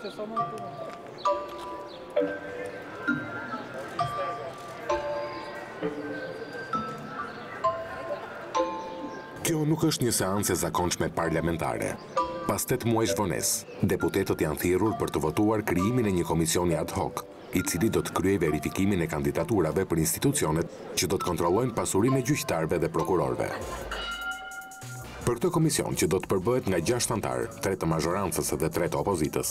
Kjo nuk është një seancë e zakonshme parlamentare. Pas 8 muajsh vonesë, deputetët janë thirrur për të votuar krijimin e një komisioni ad hoc, i cili do të kryejë verifikimin e kandidaturave për institucionet që do të kontrollojnë pasurinë e gjyqtarëve dhe prokurorëve. Për këtë komision, që do të përbëhet nga 6 anëtarë, 3 të mazhorancës dhe 3 të opozitës,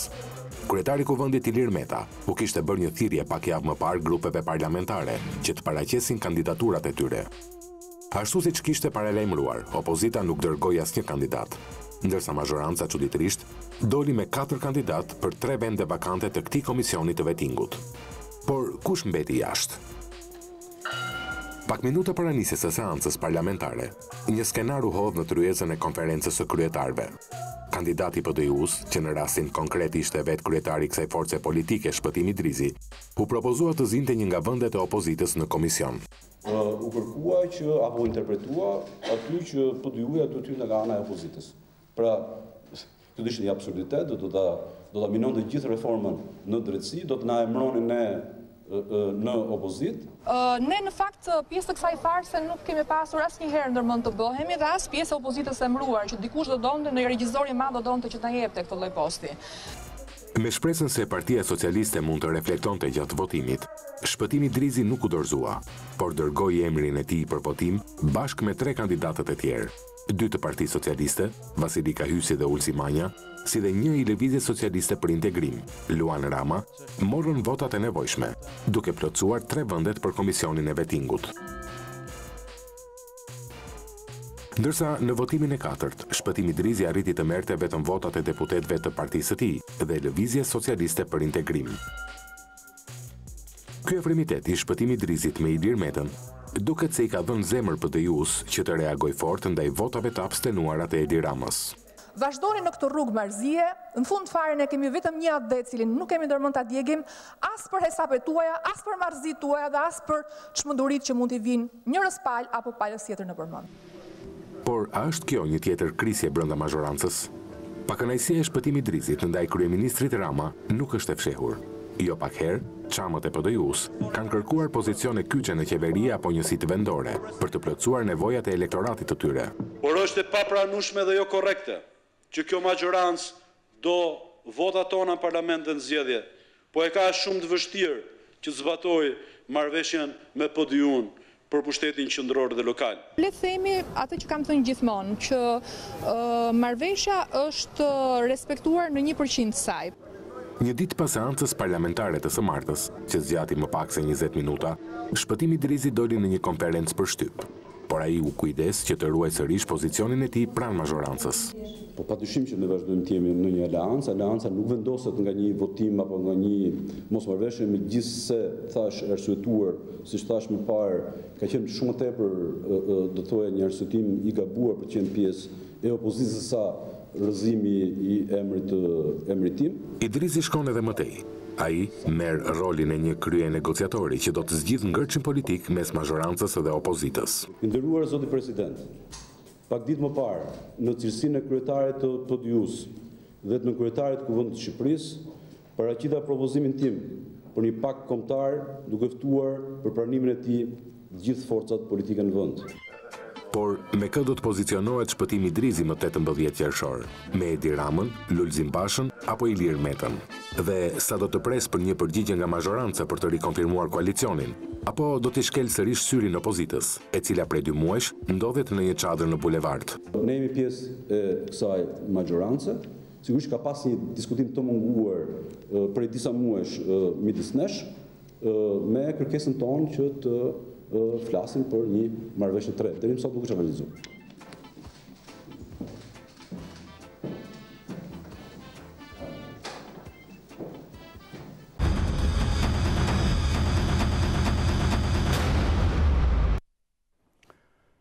kryetari i Kuvendit Ilir Meta u kishte bërë një thirrje pak javë më parë grupeve parlamentare që të paraqesin kandidaturat e tyre. Ashtu siç kishte paralajmëruar, opozita nuk dërgoi asnjë kandidat, ndërsa mazhoranca çuditërisht doli me 4 kandidat për 3 vende vakante të këtij komisioni të vetingut. Por kush mbeti jashtë? Pak minuta para nisjes së seancës parlamentare, një skenar u hodh në tryezën e konferencës së kryetarëve. Kandidati i PD-s, që në rastin konkret ishte vetë kryetari i kësaj force politike, Shpëtim Idrizi, u propozua të zinte një nga vendet e opozitës në komision. U kërkua që apo interpretua aty që PD-ja do të nga ana e opozitës. Pra, këtë ishte një absurditet, do ta minonte gjithë reformën në drejtësi, do të na emronin ne në opozit. Ne në fakt pjesë të kësaj farse nuk kemi pasur asnjëherë ndërmend të bëhemi dhe as pjesë e opozitës e emëruar, që dikush do donte në regjizor i madh do donte që ta jepte këtë lloj posti. Me shpresën se Partia Socialiste mund të reflektonte gjatë votimit, Shpëtim Idrizi nuk u dorëzua, por dërgoi emrin e tij për votim bashkë me 3 kandidatët e tjerë, 2 të Partisë Socialiste, Vasilika Hysi dhe Ulsi Manja, si dhe 1 i Lëvizjes Socialiste për Integrim, Luan Rama, morën votat e nevojshme, duke plotësuar 3 vendet për komisionin e vetingut. Ndërsa në votimin e 4, Shpëtim Idrizi arriti të merrte vetëm votat e deputetëve të partisë së tij dhe Lëvizjes Socialiste për Integrim. Ky afrimitet i Shpëtim Idrizit me Ilir Metën duket se i ka dhënë zemër PD-s që të reagoj fort ndaj votave të abstenuara të Edi Ramës. Vazhdoni në këtë rrugë marrëzie, në fund fare ne kemi vetëm një atë cilin nuk kemi ndërmend ta djegim, as për hesapet tuaja, as për marrëzitë tuaja dhe as për çmenduritë që mund t'i vinë njërës palë apo palës tjetër në përmend. Por a është kjo një tjetër krisje brenda mazhorancës? Pakënaqësia e Shpëtim Idrizit ndaj kryeministrit Rama nuk është e fshehur. Jo pak herë, çamët e PD-s kanë kërkuar pozicione kyçe në qeveri apo njësitë vendore për të plotësuar nevojat e elektoratit të tyre. Por është e papranueshme dhe jo korrekte që kjo mazhorancë do votat tona në parlamentin zgjedhje, po e ka shumë të vështirë që zbatoj marrëveshjen me PD-n për pushtetin qendror dhe lokal. Le të themi atë që kam thënë gjithmonë, që marrëveshja është respektuar në 1% saj. Një ditë pas seancës parlamentare të së martës, që zgjati më pak se 20 minuta, Shpëtim Idrizi doli në një konferencë për shtyp, por ai u kujdes që të ruaj sërish pozicionin e tij pranë mazhorancës. Po padyshim që ne vazhdojmë të jemi në një aleancë, aleanca nuk vendoset nga një votim apo nga një mosmarrëveshje, megjithëse thash arsyetuar, siç thash më parë, ka qenë shumë tepër do thoya një arsyetim i gabuar për të qenë pjesë e opozitës sa rrëzimi i emrit tim. Idrizi shkon edhe më tej. Ai merr rolin e një krye negociatori që do të zgjidhë ngërçin politik mes mazhorancës dhe opozitës. I nderuar zoti president, pak ditë më parë, në cilësinë e kryetarit të PD-s dhe në kryetarit të Kuvendit të Shqipërisë, paraqita propozimin tim për një pakt kombëtar duke ftuar për pranimin e tij gjithë forcat politike në vend. Por me kë do të pozicionohet Shpëtim Idrizi më 18 qershor? Me Edi Ramën, Lulzim Bashën apo Ilir Metën? Dhe sa do të pres për një përgjigje nga mazhoranca për të rikonfirmuar koalicionin? Apo do t'i shkel sërish syrin opozitës, e cila prej 2 muajsh ndodhet në një çadër në bulevard? Ne jemi pjesë e kësaj mazhorance. Sigurisht ka pas një diskutim të munguar prej disa muajsh midis nesh, me kërkesën tonë që të flasin për një marrëveshje të re. Deri më sot nuk është realizuar.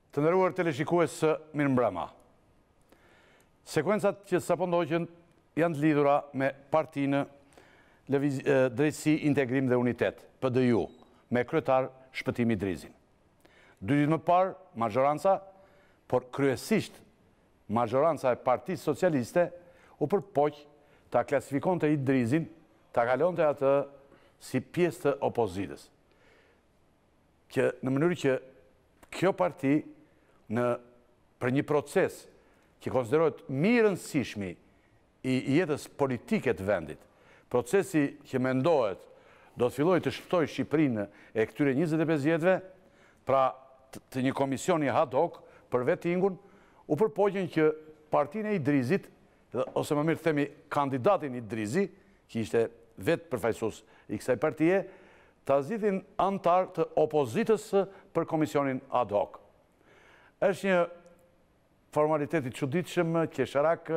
Të nderuar teleshikues, mirëmbrëma. Sekuencat që sapo ndoqën janë të lidhura me partinë Drejtësi, Integrim dhe Unitet, PDU, me kryetar Shpëtim Idrizin. 2 ditë më parë, mazhoranca, por kryesisht mazhoranca e Partisë Socialiste u përpoq ta klasifikon të Idrizin, ta kalon të atë si pjesë të opozitës. Në mënyrë që kjo parti për një proces që konsiderohet mirënsishmi i jetës politike të vendit, procesi që mendohet do të filloj të shpëtoj Shqipërinë e këtyre 25 vjetëve, pra të një komisioni ad hoc për vettingun, u përpoqën që partinë e Idrizit, ose më mirë themi kandidatin Idrizi, që ishte vetë përfaqësues i kësaj partie, ta zgjidhin antar të opozitës për komisionin ad hoc. Është një formalitet i çuditshëm qesharak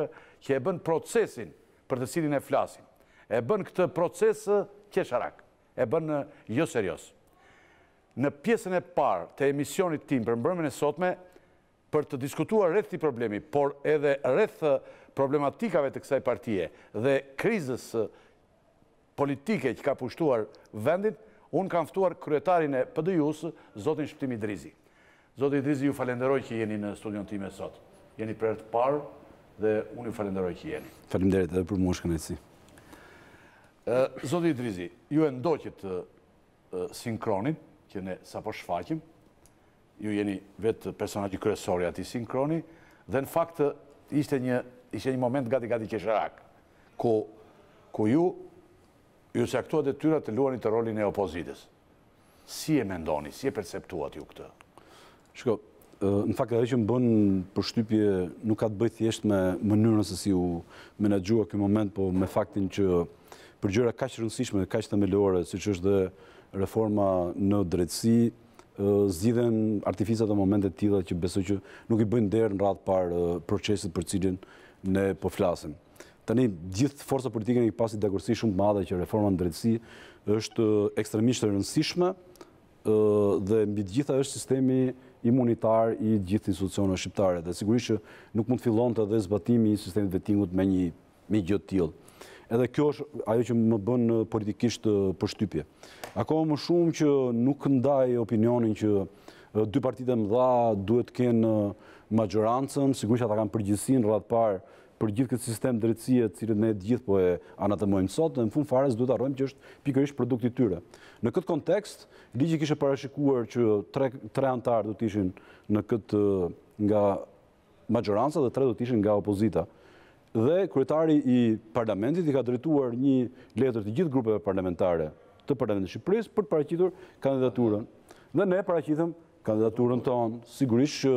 që e bën procesin për të cilin e flasim. E bën këtë proces qesharak, e bën jo serios. Në pjesën e parë të emisionit tim për mbrëmjen e sotme, për të diskutuar rreth këtij problemi, por edhe rreth problematikave të kësaj partie dhe krizës politike që ka pushtuar vendin, unë kam ftuar kryetarin e PD-jus, zotin Shpëtim Idrizi. Zoti Idrizi, ju falenderoj që jeni në studion time sot. Jeni për herë të parë dhe unë ju falenderoj që jeni. Faleminderit edhe për mua shkënaqësi. Zoti Idrizi, ju e ndoqët sinkronin, që ne sapo shfaqim, ju jeni vetë personazhi kryesor i atij sinkroni, dhe në fakt ishte një moment gati qesharak, ku ju caktuat detyra të luani të rolin e opozitës. Si e mendoni, si e perceptuat ju këtë? Shko, në fakt ajo që më bën përshtypje nuk ka të bëjë thjesht me mënyrën se si u menaxhua ky moment, po me faktin që për gjëra kaq rëndësishme, kaq themelore, siç është dhe reforma në drejtësi, zgjidhen artificat e momente të tilla që besoj që nuk i bëjnë derë në radhë parë procesit për cilin ne po flasim. Tani, gjithë forca politike një pasi dakordsi shumë të madhe që reforma në drejtësi është ekstremisht e rëndësishme dhe mbi të gjitha është sistemi imunitar i gjithë institucioneve shqiptare. Dhe sigurisht që nuk mund të fillonte edhe zbatimi i sistemit vettingut me një gjë të tillë. Edhe kjo është ajo që më bën politikisht përshtypje. Akoma më shumë që nuk ndaj opinionin që dy partitë e mëdha duhet të kenë majorancën, sigurisht ata kanë përgjegjësinë rreth parë për gjithë këtë sistem drejtësie të cilët ne të gjithë po e anatemojmë sot, dhe në fund fare duhet të harrojmë që është pikërisht produkti i tyre. Në këtë kontekst, ligji kishte parashikuar që tre antarë do të ishin në këtë nga majoranca dhe 3 do të ishin nga opozita. Dhe kryetari i parlamentit i ka drejtuar një letër të gjithë grupeve parlamentare të Parlamentit të Shqipërisë për të paraqitur kandidaturën. Dhe ne paraqitëm kandidaturën tonë, sigurisht që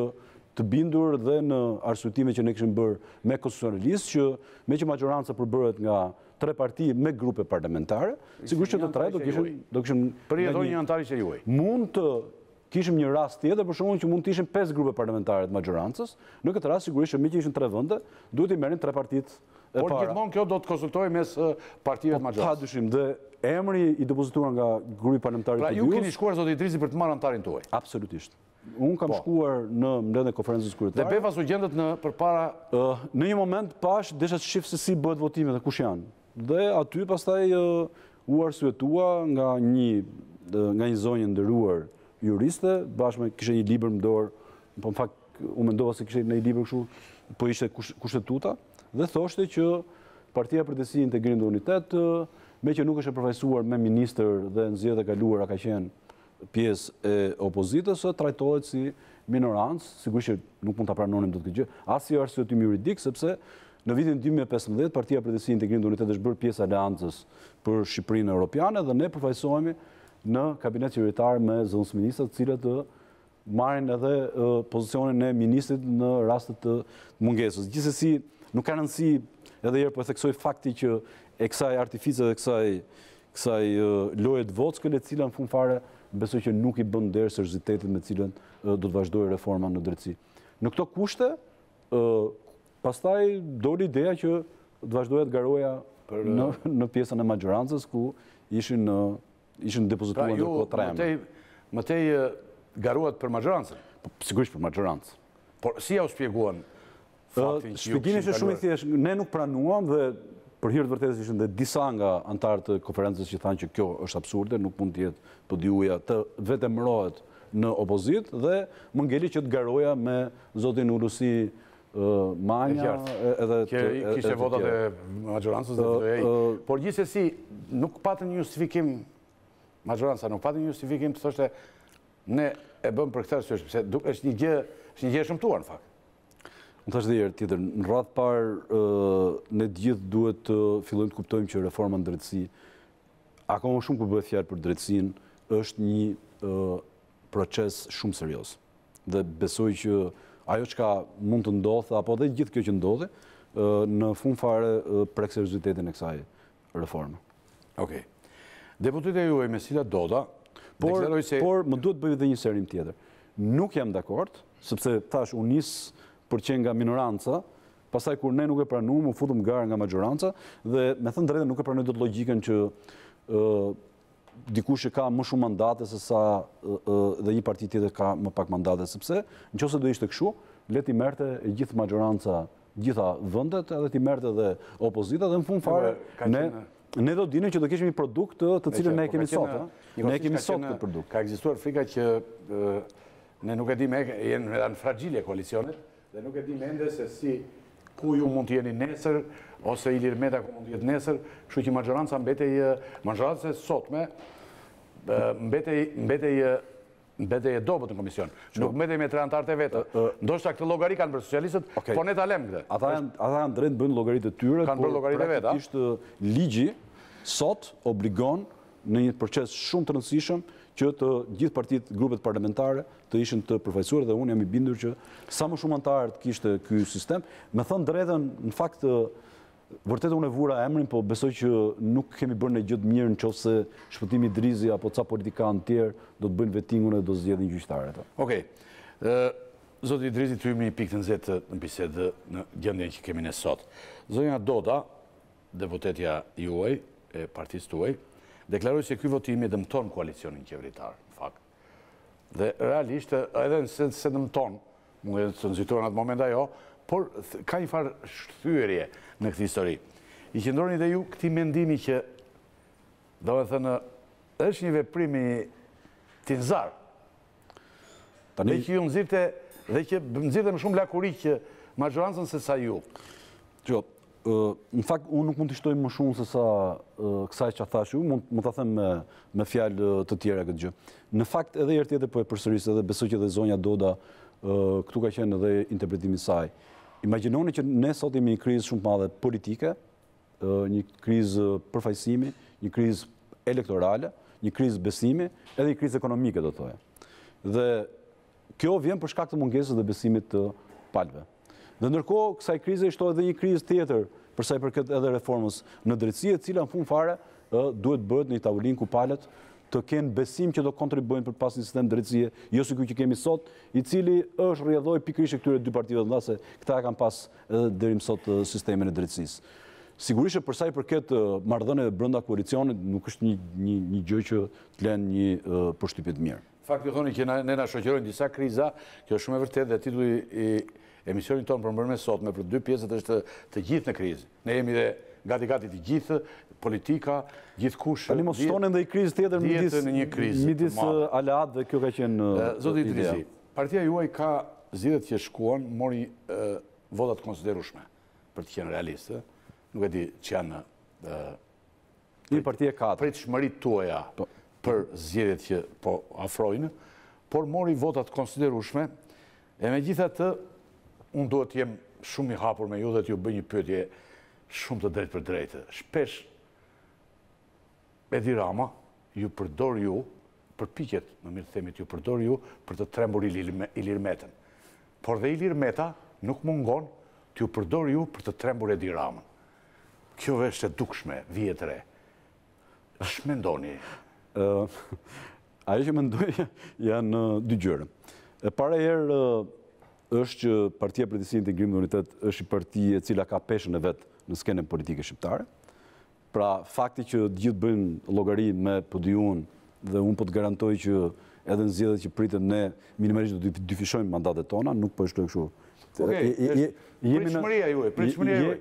të bindur dhe në arsyetime që ne kishim bërë me konstitucionalistë, që me që majoranca përbëhet nga 3 parti me grupe parlamentare, sigurisht që të 3 do kishim përjetoj një antari që juaj. Mund të kishim një rast tjetër, për shembull që mund të ishin 5 grupe parlamentare të majorancës. Në këtë rast sigurisht që me që ishin 3 vende, duhet i merrin 3 partitë e para. Por gjithmonë kjo do të konsultojë mes partive të majorancës. Padyshim, dhe emri i depozituar nga grupi parlamentar i PD-jus. Pra ju keni shkuar zoti Idrizi për të marrë antarin tuaj. Absolutisht. Unë kam shkuar në mbledhjen e konferencës kryetare. Dhe Befas u gjendet përpara. Në një moment desha të shih se si bëhet votimi dhe kush janë. Dhe aty pastaj u arsyetua nga një zonjë nderuar juriste, bashkë me kishte një libër në dorë, po në fakt u mendova se kishte një libër kështu, po ishte kushtetuta, dhe thoshte që Partia për Drejtësi, Integrim dhe Unitet, me që nuk është e përfaqësuar me ministër dhe në zgjedhjet e kaluara ka qenë pjesë e opozitës, trajtohet si minorancë, sigurisht që nuk mund ta pranonim dot këtë gjë, as si arsyetim juridik, sepse në vitin 2015 Partia për Drejtësi, Integrim dhe Unitet është bërë pjesë e aleancës për Shqipërinë Europiane dhe ne përfaqësohemi në kabinet qeveritar me zëvendësministrat, të cilët marrin edhe pozicionin e ministrit në rastet të mungesës. Gjithsesi, nuk ka rëndësi, edhe herë po e theksoj fakti që e kësaj artifice dhe kësaj loje të vockële, e cila në fund fare besoj që nuk i bën derë seriozitetit me cilën do të vazhdojë reforma në drejtësi. Në këto kushte, pastaj doli ideja që të vazhdohet garoja në pjesën e majorancës, ku ishin depozituar ndërkohë 3 emra. Mëtej garuat për majorancën? Sigurisht për majorancë. Por si ja u shpjeguan faktin që ju shpjegimi ishte shumë i thjeshtë. Ne nuk pranuam dhe për hir të vërtetës ishin dhe disa nga antarët të konferencës që thanë që kjo është absurde, nuk mund të jetë PD-juja të vetëmërohet në opozit, dhe më ngeli që të garoja me zotin Ulusi Manja edhe... Kishte votat e majorancës dhe FDI. Por gjithsesi, nuk patën një justifikim, majoranca nuk patën një justifikim të thoshte ne e bëm për këtë arsye, sepse është një gjë e shëmtuar në fakt. Unë thash dhe herë tjetër, në radhë parë ne gjithë duhet të fillojmë të kuptojmë që reforma në drejtësi, akoma shumë kur bëhet fjalë për drejtësinë, është një proces shumë serioz. Dhe besoj që ajo çka mund të ndodhë, apo dhe gjithë kjo që ndodhi, në fund fare prek seriozitetin e kësaj reforme. Okej. Deputetja juaj Mesila Doda deklaroi se... Por më duhet bëj edhe një serim tjetër. Nuk jam dakord, sepse thash unë nis për që nga minoranca, pastaj kur ne nuk e pranuam, u futëm garë nga majoranca, dhe me thënë drejtën nuk e pranoj dot logjikën që dikush që ka më shumë mandate se sa dhe një parti tjetër ka më pak mandate, sepse nëse do ishte kështu, le ti merrte e gjithë majoranca, gjitha vendet, edhe ti merrte edhe opozita, dhe në fund fare ne do dinim që do kishim një produkt të cilën ne kemi sot. Ne kemi sot këtë produkt. Ka ekzistuar frika që ne nuk e dim, jenë në fragjile koalicionet, dhe nuk e dim ende se si ku ju mund të jeni nesër, ose Ilir Meta ku mund të jetë nesër, kështu që majoranca e sotme mbetej e dobët në komision. Nuk mbetej me 3 anëtarët e vetë. Ndoshta këtë llogari kanë për socialistët, po ne ta lëm këtë. Ata janë drejt bëjnë llogaritë e tyre, por praktikisht ligji sot obligon në një proces shumë të rëndësishëm që të gjithë partitë, grupet parlamentare të ishin të përfaqësuar, dhe unë jam i bindur që sa më shumë anëtarë të kishte ky sistem. Me thënë drejtën, në fakt vërtet unë e vura emrin, po besoj që nuk kemi bërë në gjë të mirë nëse Shpëtimi Drizi apo ca politikanë tjerë do të bëjnë vettingun dhe do zgjedhin gjyqtarët. Okej. Zoti Drizi, ty jemi një pikë të nxehtë në bisedë në gjendjen që kemi ne sot. Zonja Doda, deputetja juaj e partisë tuaj, deklaroi se ky votim i dëmton koalicionin qeveritar, në fakt. Dhe realisht, edhe se dëmton, mund të nxitur në atë moment ajo, por ka një farë shthyerje në këtë histori. I qëndroni dhe ju këtij mendimi që, domethënë, është një veprim i tinzar. Dhe që ju nxirrte dhe që nxirrte më shumë lakuri që majorancën se sa ju. Në fakt, unë nuk mund të shtoj më shumë se sa kësaj që thash ju, mund të them me fjalë të tjera këtë gjë. Në fakt, edhe herë tjetër po e përsëris, edhe besoj që edhe zonja Doda këtu ka qenë edhe interpretimi i saj. Imagjinoni që ne sot jemi një krizë shumë të madhe politike, një krizë përfaqësimi, një krizë elektorale, një krizë besimi, edhe një krizë ekonomike, do të thoja. Dhe kjo vjen për shkak të mungesës dhe besimit të palëve. Dhe ndërkohë, kësaj krize ishte edhe një krizë tjetër, për sa i përket edhe reformës në drejtësi, e cila në fund fare duhet bëhet në një tavolinë ku palët të kenë besim që do kontribuojnë për pas një sistem drejtësie, jo si ky që kemi sot, i cili është rrjedhoi pikërisht këtyre dy partive të mëdha, se këta kanë pas edhe deri më sot sistemin e drejtësisë. Sigurisht për sa i përket marrëdhënieve brenda koalicionit, nuk është një gjë që të lënë një përshtypje të mirë. Fakti thoni që ne na shoqërojnë disa kriza, kjo është shumë e vërtetë, dhe titulli i emisionin tonë për mbrëmjen e sotme për 2 pjesët është të gjithë në krizë. Ne jemi dhe gati të gjithë, politika, gjithkush. Tani mos shtonin dhe i krizë tjetër midis aleat, dhe kjo ka qenë Zoti Drizi, partia juaj ka zgjedhjet që shkuan, mori vota të konsiderueshme, për të qenë realistë. Nuk e di që janë një parti e katër. Pritshmëritë tuaja për zgjedhjet që po afrojnë, por mori vota të konsiderueshme, e megjithatë unë duhet të jem shumë i hapur me ju dhe t'ju bëj një pyetje shumë të drejtë për drejtë. Shpesh Edi Rama ju përdor ju, përpiqet, më mirë themi, ju përdor ju për të trembur Ilir Metën. Por dhe Ilir Meta nuk mungon t'ju përdor ju për të trembur Edi Ramën. Kjo është e dukshme, vjetre. Ç'mendoni? Ajo që mendoj janë dy gjëra. E para herë është që Partia për Drejtësi, Integrim dhe Unitet është një parti e cila ka peshën e vet në skenën politike shqiptare. Pra, fakti që gjithë bëjnë llogari me PDU-n, dhe unë po të garantoj që edhe në zgjedhjet që pritet ne minimalisht do të dyfishojmë mandatet tona, nuk po e shtoj kështu. Pritshmëria juaj.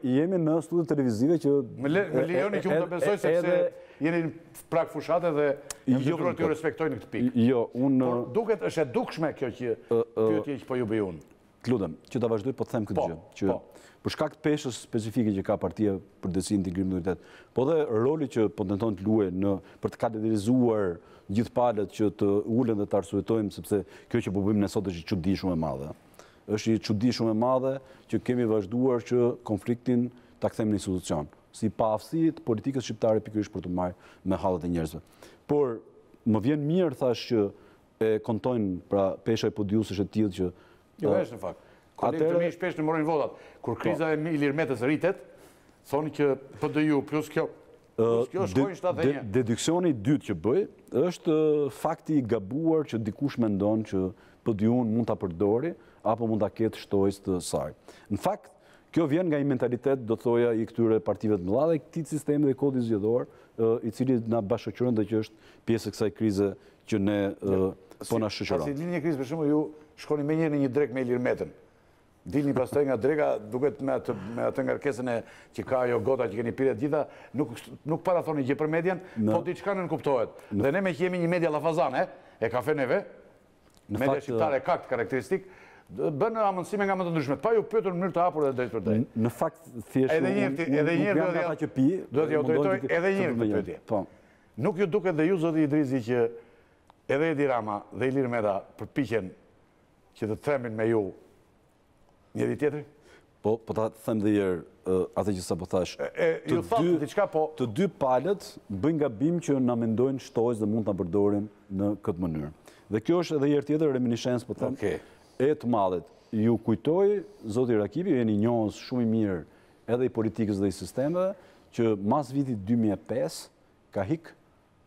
Jemi në studio televizive që... Me lejoni që unë të besoj sepse jeni në prag fushate dhe jam detyruar t'ju respektoj në këtë pikë. Jo, unë... Por duket është e dukshme kjo që pyetje që po ju bëj unë. Të lutem, që ta vazhdoj po të them këtë gjë, që për shkak të peshës specifike që ka partia për drejtësi, integrim dhe unitet, po dhe roli që po tenton të luajë për të kategorizuar gjithë palët që të ulen dhe të arsuetojmë, sepse kjo që po bëjmë ne sot është një çudi shumë e madhe. Është një çudi shumë e madhe që kemi vazhduar që konfliktin ta kthejmë në institucion, si paaftësi të politikës shqiptare pikërisht për të marrë me hallet e njerëzve. Por më vjen mirë thash që e kontojnë pra pesha e podiusësh e tillë që jo është në fakt. Kolegë të mi shpesh në morojnë votat. Kur kriza e Ilir Metës rritet, thonë që PDU plus kjo shkojnë 71. Deduksioni i dytë që bëj është fakti i gabuar që dikush mendon që PDU-n mund ta përdori apo mund ta ketë shtojës të saj. Në fakt, kjo vjen nga një mentalitet, do thoja, i këtyre partive të mëdha dhe këtij sistemi dhe kodit zgjedhor, i cili na bashkëqëron dhe që është pjesë e kësaj krize që ne po na shoqëron. Si dilni një krizë, për shembull, ju shkoni menjëherë në një drek me Ilir Metën. Dilni pastaj nga dreka, duket me atë ngarkesën që ka ajo gota që keni pirë të gjitha, nuk para thoni gjë për median, po diçka nuk kuptohet. Dhe ne me që jemi një media llafazane, e kafeneve, media shqiptare ka këtë karakteristik, bën amëndësime nga më të ndryshmet, pa ju pyetur në mënyrë të hapur dhe drejt për drejt. Në fakt thjesht edhe njëherë do t'ja drejtoj edhe njëherë këtë pyetje. Nuk ju duket dhe ju, zoti Idrizi, që edhe Edi Rama dhe Ilir Meta përpiqen që të themin me ju njëri tjetri? Po ta them dhe herë atë që sapo thash. Ju thatë diçka, po të dy palët bëjnë gabim që na mendojnë shtojës dhe mund ta përdorin në këtë mënyrë. Dhe kjo është edhe herë tjetër reminiscencë, po them, e të madhet. Ju kujtoj, zoti Rakipi, jeni njohës shumë i mirë edhe i politikës dhe i sistemeve, që mas vitit 2005 ka hik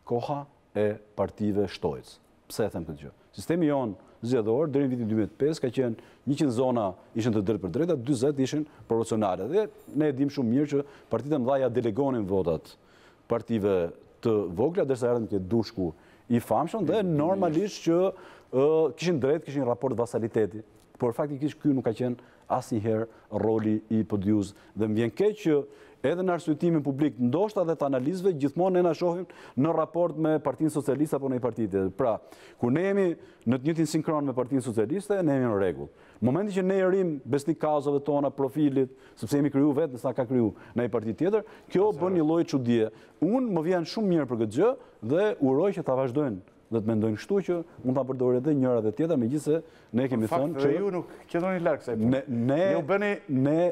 koha e partive shtojës. Pse e them këtë gjë? Sistemi jonë zgjedhor deri në vitin 2005 ka qenë 100 zona ishin të drejtë për drejta, 40 ishin proporcionale. Dhe ne e dim shumë mirë që partitë e mëdha ja delegonin votat partive të vogla, derisa erdhën ke dushku i famshëm dhe normalisht që kishin drejt, kishin raport vasaliteti. Por faktikisht ky nuk ka qenë asnjëherë roli i PDU-s dhe më vjen keq që edhe në arsyetimin publik, ndoshta dhe të analizëve, gjithmonë ne na shohim në raport me Partinë Socialiste apo në një parti tjetër. Pra, kur ne jemi në të njëjtin sinkron me Partinë Socialiste, ne jemi në rregull. Në momentin që ne rrim besnik kauzave tona, profilit, sepse jemi kriju vetë, nësa ka kriju në një parti tjetër, kjo bën një lloj çudie. Unë më vjen shumë mirë për këtë gjë dhe uroj që ta vazhdojnë dhe të mendojnë kështu që mund ta përdorë edhe njëra dhe tjetra, megjithëse ne kemi thënë që ju nuk qëndroni larg kësaj pune.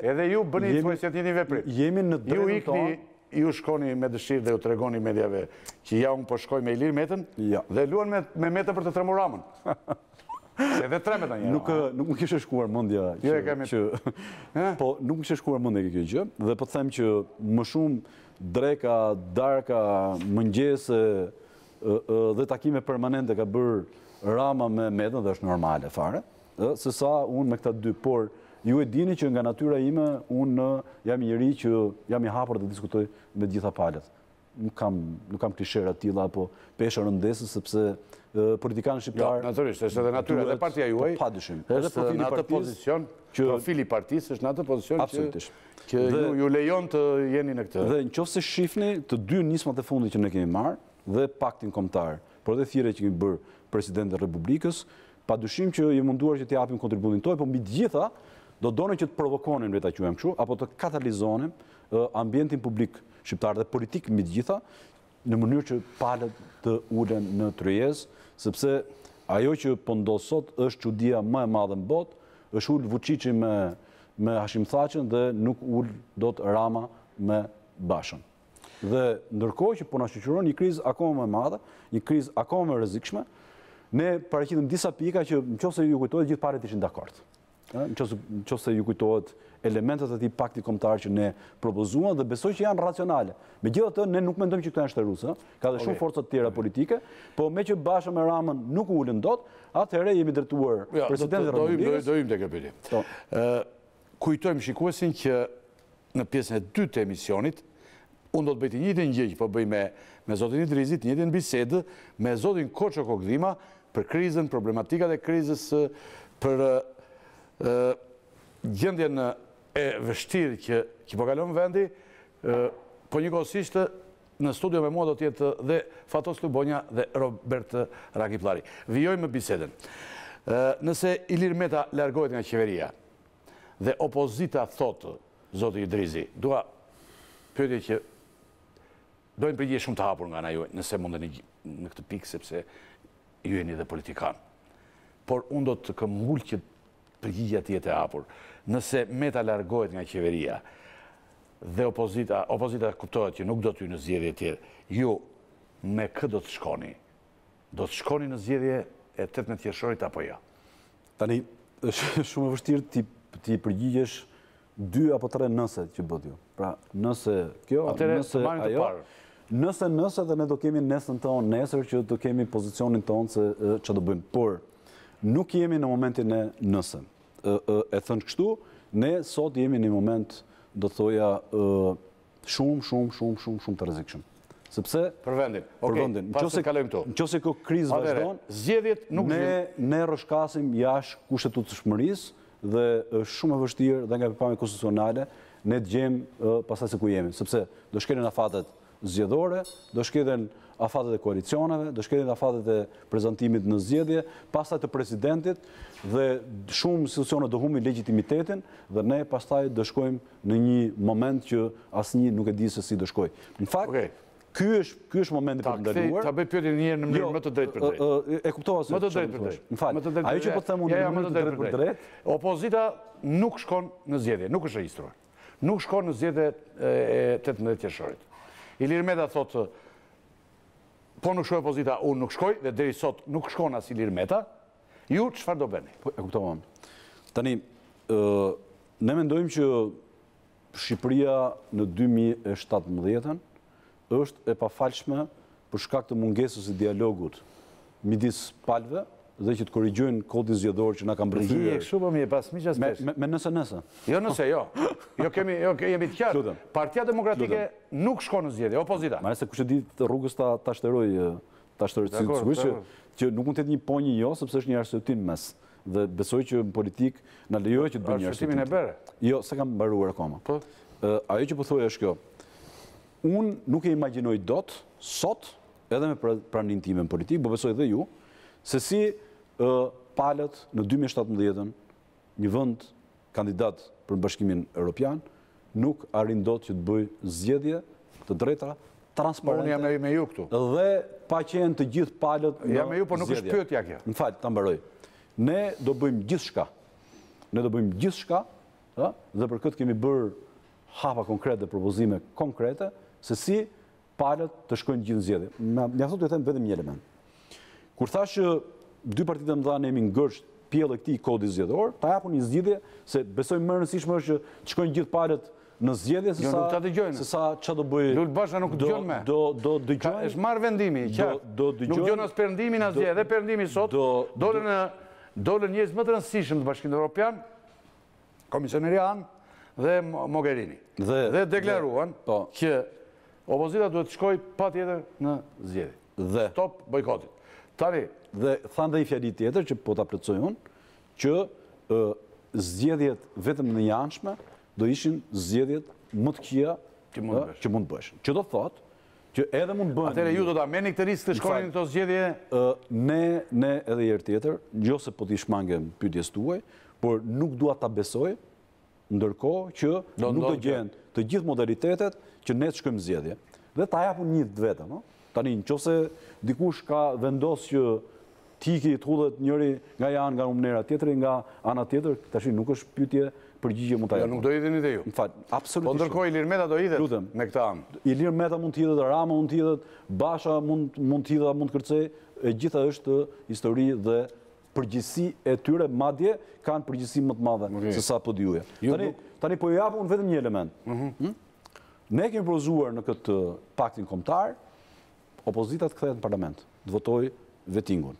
Edhe ju bëni iniciativë veprim. Jemi në drejtën tonë. Ju shkoni me dëshirë dhe ju tregoni mediave që ja unë po shkoj me Ilir Metën dhe luan me Metën për të tremur Ramën. Se edhe tremet tani. Nuk më kishte shkuar mendja po nuk më kishte shkuar mendja kjo gjë dhe po të them që më shumë dreka, darka, mëngjese dhe takime permanente ka bërë Rama me Metën dhe është normale fare, se sa unë me këta dy, por ju e dini që nga natyra ime unë jam njëri që jam i hapur të diskutoj me gjitha palët. Nuk kam klishera të tilla apo pesha rëndesës, sepse politikanë shqiptarë... Natyrisht, është edhe natyra dhe partia juaj, është në atë pozicion, profili partisë është në atë pozicion që ju lejon të jeni në këtë. Dhe nëse shihni të dy nismat e fundit që ne kemi marrë, dhe paktin kombëtar, por edhe thirrjet që kemi bërë Presidentit të Republikës, padyshim që jemi munduar që të japim kontributin tonë, por mbi të gjitha do donin që të provokonin, le ta quajmë kështu, apo të katalizonin ambientin publik shqiptar dhe politik mbi të gjitha, në mënyrë që palët të ulen në tryezë, sepse ajo që po ndodh sot është çudia më e madhe në botë, është ul Vučići me Hashim Thaçën dhe nuk ul dot Rama me Bashën. Dhe ndërkohë që po na shoqëron një krizë akoma më e madhe, një krizë akoma më e rrezikshme, ne paraqitëm disa pika që nëse ju kujtohet gjithë palët ishin dakord. Nëse ju kujtohet elementet e këtij pakti kombëtar që ne propozuam dhe besoj që janë racionale. Megjithatë ne nuk mendojmë që këto janë shteruse, ka dhe shumë forca të tjera politike, po me që Basha me Ramën nuk ulën dot, atëherë jemi drejtuar Presidentit të Republikës. Do hym tek kjo pyetje. Kujtojmë shikuesin që në pjesën e dytë të emisionit unë do të bëj të njëjtën gjë që po bëj me zotin Idrizit, të njëjtën bisedë me zotin Koço Kogdhima për krizën, problematikat e krizës, për gjendjen e vështirë që po kalon vendi, po njëkohësisht në studio me mua do të jetë dhe Fatos Lubonja dhe Robert Rakipllari. Vijojmë me bisedën. Nëse Ilir Meta largohet nga qeveria dhe opozita thotë, zoti Idrizi, dua pyetje që dojnë përgjigje shumë të hapur nga ana juaj, nëse mundeni në këtë pikë, sepse ju jeni dhe politikan. Por unë do të këmbull që përgjigja të jetë e hapur. Nëse Meta largohet nga qeveria dhe opozita kuptohet që nuk do t'ju në zgjedhje tjetër, ju me kë do të shkoni? Do të shkoni në zgjedhje e 18 qershorit apo jo? Tani, është shumë e vështirë ti përgjigjesh 2 apo 3 nëse që bët ju. Pra, nëse kjo, nëse ajo, nëse dhe ne do kemi nesën tonë nesër që do kemi pozicionin tonë se që do bëjmë. Por, nuk jemi në momentin e nëse. E thënë kështu, ne sot jemi në moment, do thoja, shumë të rrezikshëm. Sepse për vendin. Pastaj kalojmë këtu. Nëse kjo krizë vazhdon, zgjedhjet nuk ne rrëshkasim jashtë kushtetutshmërisë dhe është shumë e vështirë dhe nga pikpamja konstitucionale ne të gjejmë pastaj se ku jemi, sepse do shkelen afatet zgjedhore, do shkelen afatet e koalicioneve, do shkelen afatet e prezantimit në zgjedhje, pastaj të presidentit dhe shumë institucione do humbin legitimitetin dhe ne pastaj do shkojmë në një moment që asnjë nuk e di se si do shkojë. Në fakt, ky është momenti për të ndaluar. Ta bëj pyetje një herë në mënyrë më të drejtë për drejtë. E kuptova se më të drejtë për drejtë. Më fal. Ajo që po them unë në mënyrë të drejtë për drejtë. Opozita nuk shkon në zgjedhje, nuk është regjistruar. Nuk shkon në zgjedhje e 18 qershorit. Ilir Meta thotë po nuk shkoj opozita, unë nuk shkoj dhe deri sot nuk shkon as Ilir Meta. Ju çfarë do bëni? Po e kuptova. Tani ne mendojmë që Shqipëria në 2017 është e pafalshme për shkak të mungesës së dialogut midis palëve dhe që të korrigjojnë kodin zgjedhor që na kanë bërthyer. Kështu po mirë, pas miq as me nëse. Jo nëse, jo. Jemi të qartë. Partia Demokratike nuk shkon në zgjedhje, opozita. Ma se kush e di rrugës ta shteroj sigurisht që nuk mund të jetë një po një jo, sepse është një arsyetim mes. Dhe besoj që në politik na lejohet që të bëjmë një arsyetim. Arsyetimin e bere? Jo, s'e kam mbaruar akoma. Po. Ajo që po thuaj është kjo. Unë nuk e imagjinoj dot, sot, edhe me praninë time në politikë, po besoj dhe ju, se si palët në 2017 një vend kandidat për Bashkimin Evropian nuk arrin dot që të bëj zgjedhje të drejta, transparente. Unë jam me ju këtu. Dhe pa qenë të gjithë palët në zgjedhje. Jam me ju, po nuk është pyetja kjo. Në fakt, ta mbaroj. Ne do bëjmë gjithçka, dhe për këtë kemi bërë hapa konkrete, propozime konkrete, se si palët të shkojnë gjithë në zgjedhje. Mjafton t'ju them vetëm një element. Kur thash që 2 partitë e mëdha jemi ngërsh pjellë e këtij kodi zgjedhor, ta japun një zgjidhje se besoj më e rëndësishme është që të shkojnë gjithë palët në zgjedhje se sa ç'a do bëj. Lul Basha nuk dëgjon më. Do dëgjojnë. Është marr vendimi, qartë. Nuk dëgjon as perëndimin as zgjedhje, edhe perëndimi sot dolën njerëz më të rëndësishëm të Bashkimit Evropian, Komisioneri Han dhe Mogherini. Dhe deklaruan që opozita duhet të shkojë patjetër në zgjedhje. Stop bojkotit. Tani, dhe thanë dhe i fjali tjetër që po ta plotësoj unë, që zgjedhjet vetëm në janshme do ishin zgjedhjet më të këqija që mund të bëhen. Që do thotë që edhe mund bëhen. Atëherë ju do ta merrni këtë risk të shkoni në këto zgjedhje? Ne edhe një herë tjetër, jo se po t'i shmangem pyetjes tuaj, por nuk dua ta besoj, ndërkohë që nuk do gjen të gjithë modalitetet që ne të shkojmë zgjedhje. Dhe ta japun një vetëm, no? Tani, nëse dikush ka vendos që tiki të hudhet njëri nga janë nga umnera tjetëri nga ana tjetër, tash nuk është pyetje përgjigje mund ta japë. Nuk do hidheni dhe ju. Në fakt, absolutisht. Po ndërkohë Ilir Meta do hidhet me këtë anë. Ilir Meta mund të hidhet, Rama mund të hidhet, Basha mund të hidhet, mund të kërcej, e gjitha është histori dhe përgjegjësi e tyre, madje kanë përgjegjësi më të madhe se sa po diuja. Tani po ju jap unë vetëm një element. Ne kemi propozuar në këtë paktin kombëtar opozita të kthehet në parlament, të votojë vetingun.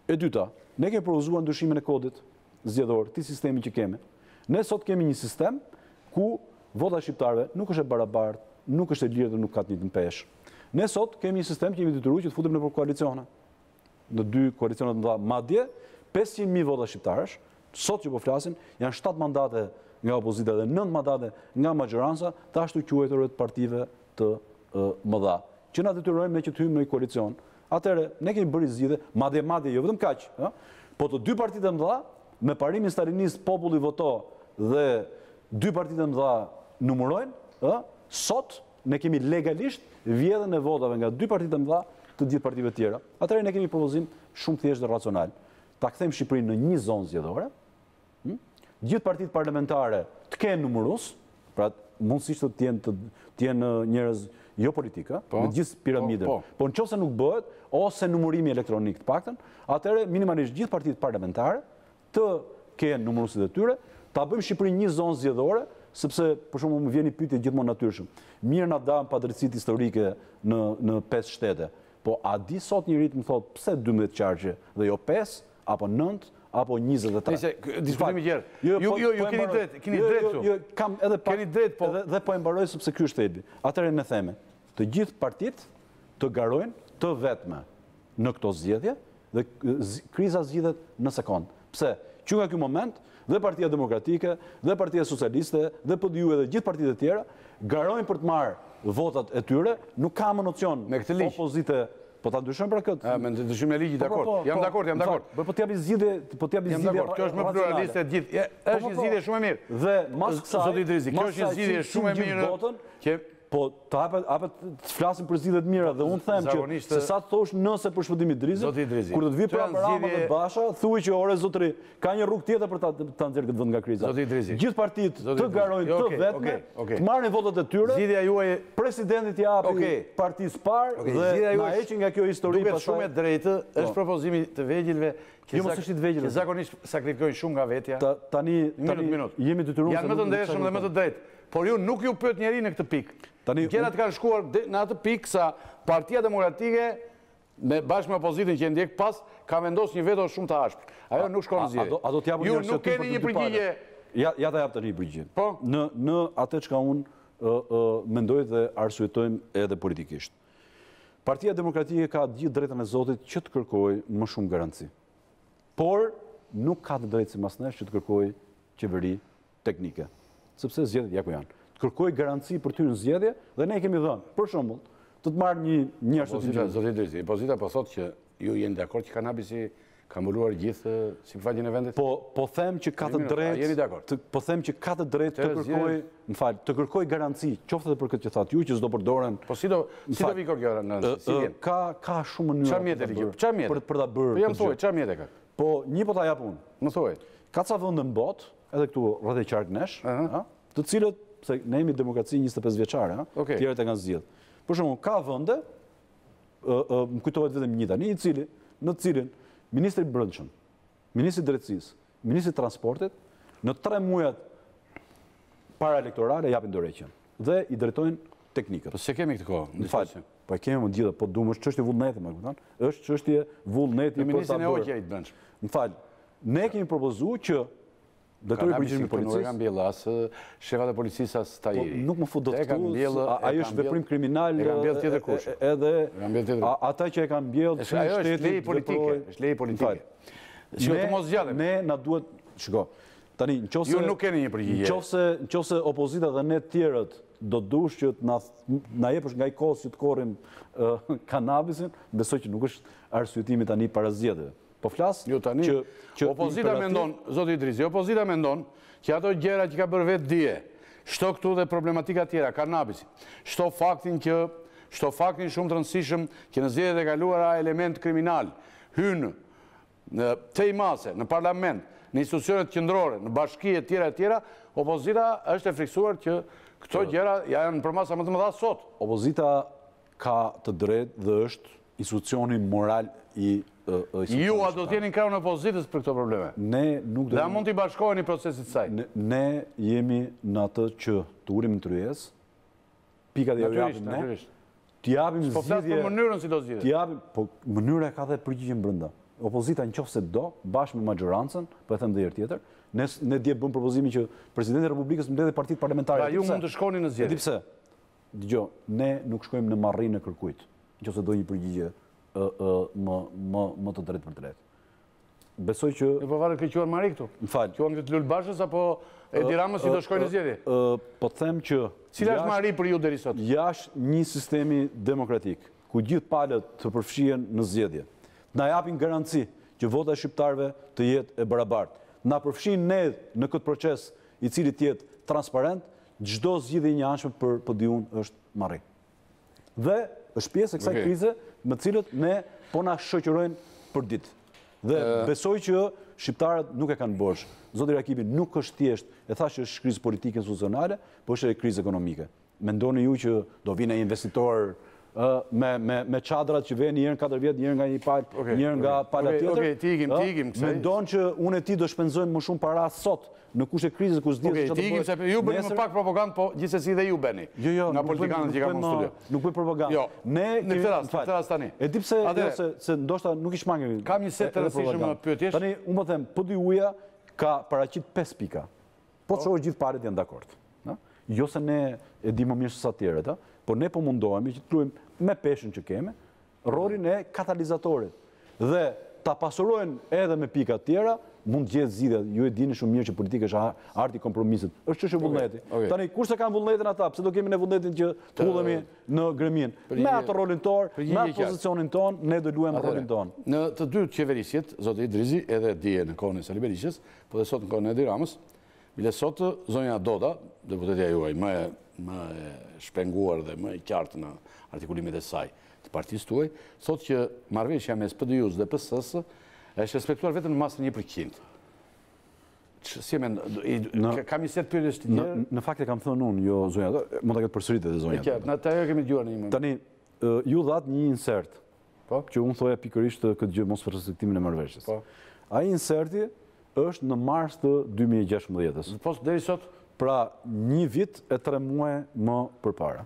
E dyta, ne kemi propozuar ndryshimin e kodit zgjedhor, këtij sistemi që kemi. Ne sot kemi një sistem ku vota e shqiptarëve nuk është e barabartë, nuk është e lirë dhe nuk ka të njëjtën peshë. Ne sot kemi një sistem që jemi detyruar që të futem nëpër koalicione. Në 2 koalicione të mëdha, madje 500.000 vota shqiptarësh, sot që po flasin, janë 7 mandate nga opozita dhe 9 mandate nga majoranca të ashtu quajturve të partive të mëdha, që na detyrojnë me që të hyjmë në një koalicion. Atëherë, ne kemi bërë zgjidhje, madje jo vetëm kaq, Po të dy partitë e mëdha, me parimin stalinist populli voto dhe dy partitë e mëdha numërojnë, sot ne kemi legalisht vjedhjen e votave nga dy partitë e mëdha të gjithë partive tjera. Atëherë ne kemi propozim shumë thjesht dhe racional. Ta kthejmë Shqipërinë në një zonë zgjedhore, gjithë partitë parlamentare të kenë numërues, pra mundësisht të jenë njerëz jo politika, me gjithë piramidën. Po nëse nuk bëhet, ose numërimi elektronik të paktën, atëherë minimalisht gjithë partitë parlamentare të kenë numëruesit e tyre, ta bëjmë Shqipërinë një zonë zgjedhore, sepse për shembull më vjen pyetje gjithmonë natyrshëm. Mirë na dam padrejtësitë historike në 5 shtete. Po a di sot njëri të më thotë pse 12 qarqe dhe jo 5 apo 9 apo 23? Diskutimi gjerë. Ju keni drejt këtu. Kam edhe pak. Keni drejt, po. Dhe po e mbaroj sepse ky është thelbi. Atëherë ne theme, të gjithë partitë të garojnë të vetme në këto zgjedhje dhe kriza zgjidhet në sekond. Pse? Që nga ky moment dhe Partia Demokratike, dhe Partia Socialiste, dhe PDU dhe gjithë partitë e tjera garojnë për të marrë votat e tyre, nuk ka më nocion opozite. Po ta ndryshojmë për këtë? Me ndryshim e ligjit, dakord. Jam dakord. Po t'japi zgjidhje. Jam dakord. Kjo është më pluraliste e gjithë. Është një zgjidhje shumë e mirë. Dhe mas kësaj, zoti Idrizi, kjo është një zgjidhje shumë e mirë. Po të hapet të flasim për zgjidhjet mira dhe unë them që se sa të thosh nëse për shpëtim Idrizit, kur të vi prapë Rama dhe Basha, thuaj që ore zotëri, ka një rrugë tjetër për ta nxjerrë këtë vend nga kriza. Gjithë partitë të garojnë të vetme, të marrin votat e tyre. Zgjidhja juaj presidentit i japi partisë parë dhe na heqin nga kjo histori pastaj. Duket shumë e drejtë, është propozimi të vegjëlve që zakonisht sakrifikojnë shumë nga vetja. Tani jemi detyruar. Janë më të ndershëm dhe më të drejtë. Por ju nuk ju pyet njeri në këtë pikë. Gjërat kanë shkuar në atë pikë sa Partia Demokratike bashkë me opozitën që e ndjek pas ka vendosur një veto shumë të ashpër. Ajo nuk shkon në zgjedhje. Ju nuk keni një përgjigje. Ja ta jap tani përgjigjen. Po. Në atë çka unë mendoj dhe arsyetojmë edhe politikisht. Partia Demokratike ka gjithë drejtën e Zotit që të kërkojë më shumë garanci. Por nuk ka të drejtë sipas nesh që të kërkojë qeveri teknike. Sepse zgjedhjet ja ku janë. Të kërkojë garanci për ty në zgjedhje dhe ne kemi dhënë. Për shembull, të marr një arsye. Zoti Idrizi, opozita po thotë që ju jeni dakord që kanabisi ka mbuluar gjithë sipërfaqen e vendit? Po them që ka të drejtë. Jeni dakord? Po them që ka të drejtë të kërkojë, të kërkojë garanci, qoftë edhe për këtë që thatë ju që s'do përdoren. Po si do vi kjo në si vjen? Ka shumë mënyra. Çfarë për ta bërë. Po jam thuaj, çfarë mjete ka? Po një po ta jap unë. Më thuaj. Ka ca vende në botë, edhe këtu rreth e qark nesh, të cilët se ne jemi demokraci 25 vjeçare, tjerët e kanë zgjedhur. Për shembull, ka vende, më kujtohet vetëm një tani, në cilin ministri i Brendshëm, ministri i Drejtësisë, ministri i Transportit në 3 muajat paraelektorale japin dorëheqjen dhe i drejtojnë teknikët. Po se kemi këtë kohë? Fal. Po e kemi më gjithë, po duam është çështje vullneti, më kupton? Është çështje vullneti për ta bërë. Më fal. Ne kemi propozuar që Doktori përgjithshëm i policisë. Ka mbjellë as shefat e policisë as Tajiri. Nuk më fut dot këtu. Ai është veprim kriminal. E ka mbjellë tjetër kush. Edhe ata që e kanë mbjellë shteti është lejë politike. Është lejë politike. Shiko të mos zgjallem. Ne na duhet, shiko. Tani nëse ju nuk keni një përgjigje. Nëse opozita dhe ne të tjerët do dush që na jepësh nga i kohës që të korrim kanabisin, besoj që nuk është arsyetimi tani para zgjedhjeve. Po flas që opozita mendon, zoti Idrizi, opozita mendon që ato gjëra që ka bërë vetë dije, shto këtu dhe problematika tjera, kanabisi, shto faktin shumë të rëndësishëm që në zgjedhjet e kaluara element kriminal hynë në tejmase, në parlament, në institucionet qendrore, në bashki e tjera, opozita është e friksuar që këto gjëra janë për masa më të mëdha sot. Opozita ka të drejtë dhe është institucioni moral i ju a do t'jeni krahun e opozitës për këto probleme? Ne nuk do. Dhe a mund t'i bashkoheni procesit saj? Ne jemi në atë që të urim në tryezë, pikat e japim ne. T'i japim zgjidhje. Po flas për mënyrën si do zgjidhet. T'i japim, po mënyra ka dhe përgjigjen brenda. Opozita nëse do, bashkë me majorancën, po e them edhe herë tjetër, ne dje bëm propozimin që presidenti i Republikës mbledhë partitë parlamentare. Pra ju mund të shkoni në zgjedhje. Di pse? Dgjoj, ne nuk shkojmë në marrrinë e kërkujt, nëse do një përgjigje më të drejtë për drejtë. Besoj që... Po varet këtë quhen marri këtu? Më falë. Quhen këtë Lul Bashës apo Edi Ramës si do shkojnë në zgjedhje? Po them që... Cila është marri për ju deri sot? Jashtë një sistemi demokratik, ku gjithë palët të përfshihen në zgjedhje. Na japin garanci që vota e shqiptarëve të jetë e barabartë. Na përfshin ne në këtë proces i cili të jetë transparent, çdo zgjidhje e njëanshme për PD-un është marrë. Dhe është pjesë e kësaj krize me të cilët ne po na shoqërojnë për ditë. Dhe besoj që shqiptarët nuk e kanë bosh. Zoti Rakipi nuk është thjesht, e thashë është krizë politike institucionale, por është edhe krizë ekonomike. Mendoni ju që do vinë investitor me çadrat që vjen njëherë 4 vjet, njëherë nga një palë, njëherë nga pala tjetër? Okej, ti ikim. Mendon që unë e ti do shpenzojmë më shumë para sot në kushte krizë ku s'di se çfarë do bëj. Okej, ti ju bëni më pak propagandë, po gjithsesi dhe ju bëni. Jo, nga politikanët që kanë në studio. Nuk bëj propagandë. Jo, në këtë rast tani. E di pse se ndoshta nuk i shmangemi. Kam një set të rëndësishëm pyetjesh. Tani unë po them, PDU-ja ka paraqit 5 pika. Po çohë gjithë palët janë dakord. Jo se ne e di më mirë se sa të tjerët, por ne po mundohemi që të luajmë me peshën që kemi, rolin e katalizatorit. Dhe ta pasurojnë edhe me pika të tjera, mund të gjetë zgjidhje. Ju e dini shumë mirë që politika është arti i kompromisit. Është çështje vullneti. Tani kurse kanë vullnetin ata, pse do kemi ne vullnetin që të hudhemi në grëmin. Me atë rolin ton, me atë pozicionin ton, ne do luajmë rolin ton. Në të dy qeverisjet, zoti Idrizi edhe dje në kohën e Sali Berishës, po dhe sot në kohën e Edi Ramës, bile sot zonja Doda, deputetja juaj më e shpenguar dhe më e qartë në artikulimet e saj të partisë tuaj, thotë që marrëveshja mes PD-s dhe PS-s është respektuar vetëm në masën 1%. Kam i set pyetjes të tjera? Në fakt e kam thënë unë, jo zonja Doda, mund ta ketë përsëritur edhe zonja Doda. Na ajo kemi dëgjuar në një moment. Tani ju dhat një insert, që unë thoja pikërisht këtë gjë mos respektimin e marrëveshjes. Ai inserti është në mars të 2016-s. Po deri sot? Pra 1 vit e 3 muaj më përpara.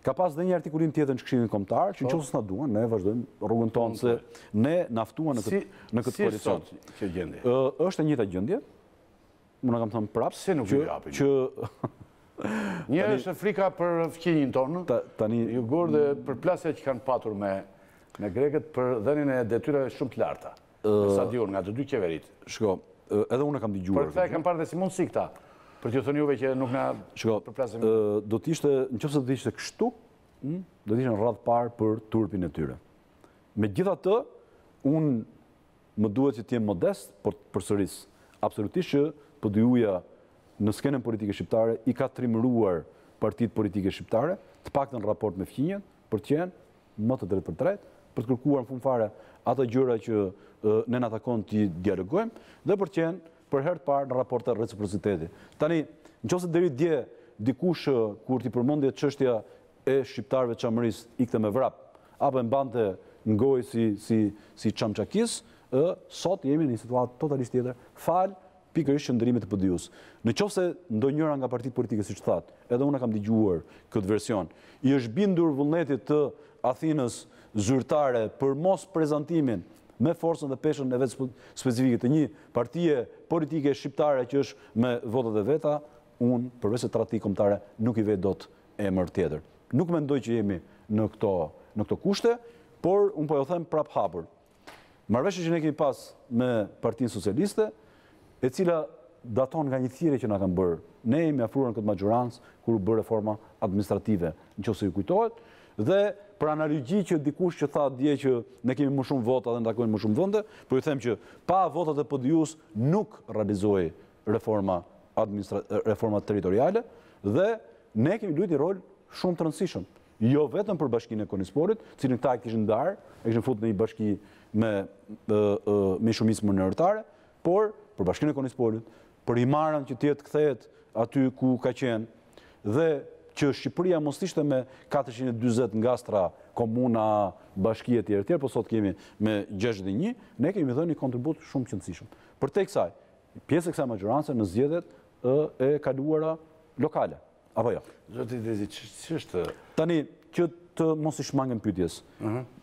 Ka pas dhe një artikulim tjetër në Këshillin Kombëtar, që nëse na duan, ne vazhdojmë rrugën tonë se ne na ftuan në këtë koalicion. Si sot kjo gjendje? Është e njëjta gjendje. Unë kam thënë prapë se nuk ju japin. Një është frika për fqinjin tonë, ju gurë dhe për plasja që kanë patur me grekët për dhënien e detyrave shumë të larta. Në stadion nga të dy qeverit. Shko, edhe unë kam dëgjuar. Për këta e kam parë dhe si mundësi këta. Për t'ju thënë juve që nuk na përplasim. Do t'ishte, nëse do t'ishte kështu, do t'ishte në radhë parë për turpin e tyre. Megjithatë, unë më duhet që t'jem modest, por përsëris, absolutisht që PDU-ja në skenën politike shqiptare i ka trimëruar partitë politike shqiptare, të paktën në raport me fqinjet, për të qenë më të drejtë për drejtë, për të kërkuar në fund fare ato gjëra që ne na takon t'i dialogojmë dhe për të qenë për herë të parë në raporte reciprociteti. Tani, nëse deri dje dikush kur t'i përmendje çështja e shqiptarëve të Çamërisë ikte me vrap apo e mbante në gojë si çamçakis, sot jemi në një situatë totalisht tjetër, fal pikërisht qëndrimit të PD-s. Nëse ndonjëra nga partitë politike, siç thatë, edhe unë kam dëgjuar këtë version, i është bindur vullnetit të Athinës zyrtare për mos prezantimin me forcën dhe peshën e vetë specifike të një partije politike shqiptare që është me votat e veta, unë, përveç se tradhti kombëtare, nuk i vej dot emër tjetër. Nuk mendoj që jemi në këto kushte, por unë po jo them prap hapur. Marrëveshja që ne kemi pas me Partinë Socialiste, e cila daton nga një thirrje që na kanë bërë. Ne jemi afruar në këtë majorancë kur u bë reforma administrative, nëse ju kujtohet, dhe për analogji që dikush që tha dje që ne kemi më shumë vota dhe ndakojnë më shumë vende, po ju them që pa votat e PD-s nuk realizoi reforma territoriale dhe ne kemi luajtur një rol shumë të rëndësishëm. Jo vetëm për Bashkinë e Konisporit, cilën këta e kishin ndarë, e kishin futur në një bashki me shumicë minoritare, por për Bashkinë e Konisporit, për Imarën që tjetë kthehet aty ku ka qenë dhe që Shqipëria mos ishte me 440 ngastra, komuna, bashki e tjerë, po sot kemi me 61, ne kemi dhënë një kontribut shumë qëndësishëm. Për te kësaj, pjesë e kësaj majorancë në zgjedhjet e kaluara lokale, apo jo? Zoti Idrizi, ç'është? Tani, që të mos i shmangem pyetjes,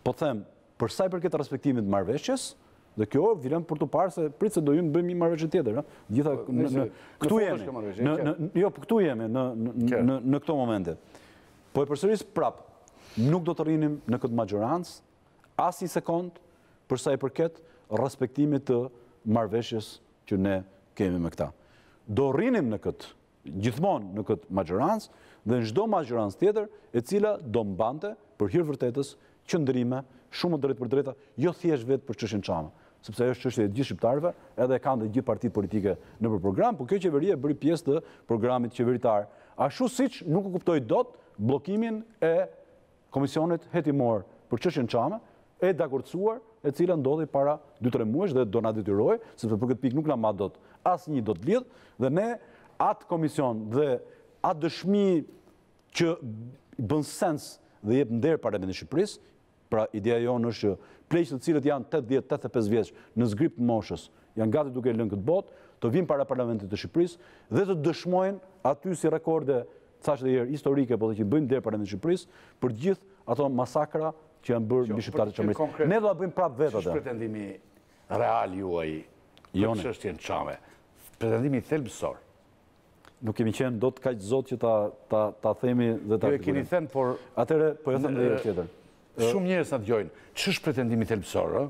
po them, për sa i përket respektimit të marrëveshjes, dhe kjo vjen për të parë se prit se do ju bëjmë një marrëveshje tjetër, Gjitha këtu jemi. Jo, këtu jemi në këto momente. Po e përsëris prap, nuk do të rrinim në këtë majorancë as një sekond për sa i përket respektimit të marrëveshjes që ne kemi me këta. Do rrinim në këtë, gjithmonë në këtë majorancë dhe në çdo majorancë tjetër e cila do mbante për hir vërtetës qëndrime shumë drejt për drejta, jo thjesht vetë për çështjen Çama. sepse është çështje e gjithë shqiptarëve, edhe kanë dhe gjithë partitë politike nëpër program, por kjo qeveri e bëri pjesë të programit qeveritar. Ashtu siç nuk u kuptoi dot bllokimin e komisionit hetimor për çështjen Çame, e dakordsuar, e cila ndodhi para 2-3 muajsh dhe do na detyroi, sepse për këtë pikë nuk na ma dot asnjë do të lidh, dhe ne atë komision dhe atë dëshmi që bën sens dhe jep nder Parlamentit të Shqipërisë, pra ideja jonë është që pleqët të cilët janë 80-85 vjeç në zgrip të moshës, janë gati duke lënë këtë botë, të vinë para Parlamentit të Shqipërisë dhe të dëshmojnë aty si rekorde, thash edhe herë, historike, po dhe që bëjnë nder Parlamentit të Shqipërisë për gjithë ato masakra që janë bërë mbi shqiptarët e Çamërisë. Ne do ta bëjmë prapë vetë atë. Ç'është pretendimi real juaj për çështjen Çame? Pretendimi thelbësor. Nuk kemi qenë dot kaq zot që ta themi dhe ta. Ju e keni thënë, por atëre po jo them edhe herë tjetër. Shumë njerëz na dëgjojnë. Ç'është pretendimi thelbësor, ë?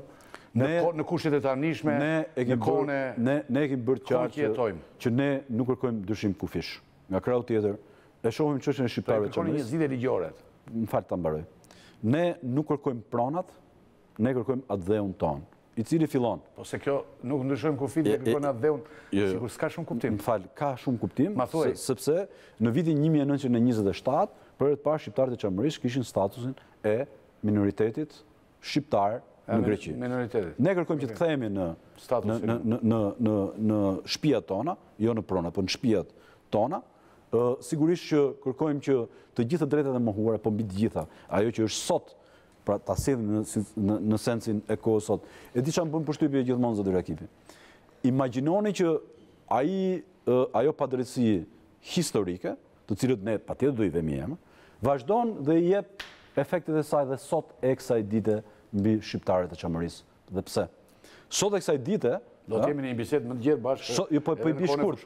Në kushtet e tanishme, në kohën ne kemi bërë qartë që ne nuk kërkojmë dyshim kufish. Nga krau tjetër, e shohim çështjen e shqiptarëve të Çamërisë. Kërkoni një zgjidhje ligjore. M'fal ta mbaroj. Ne nuk kërkojmë pronat, ne kërkojmë atë dheun ton, i cili fillon. Po se kjo nuk ndryshojmë kufit dhe kërkojnë atë dheun, sikur s'ka shumë kuptim. M'fal, ka shumë kuptim, sepse në vitin 1927, për të parë shqiptarët e Çamërisë kishin statusin e minoritetit shqiptar në Greqi. Ne kërkojmë që të kthehemi në shtëpiat tona, jo në pronat, por në shtëpiat tona. Sigurisht që kërkojmë që të gjitha drejtat e mohuara, po mbi të gjitha, ajo që është sot, pra ta sillim në sensin e kohës sot. E di çfarë bën përshtypje gjithmonë zoti Rakipi. Imagjinoni që ajo padrejtësi historike, të cilët ne patjetër do i vëmë emër, vazhdon dhe i jep efektet e saj dhe sot e kësaj dite mbi shqiptarët e Çamërisë. Dhe pse? Sot e kësaj dite do të kemi një bisedë më të gjerë bashkë. Po i bi shkurt.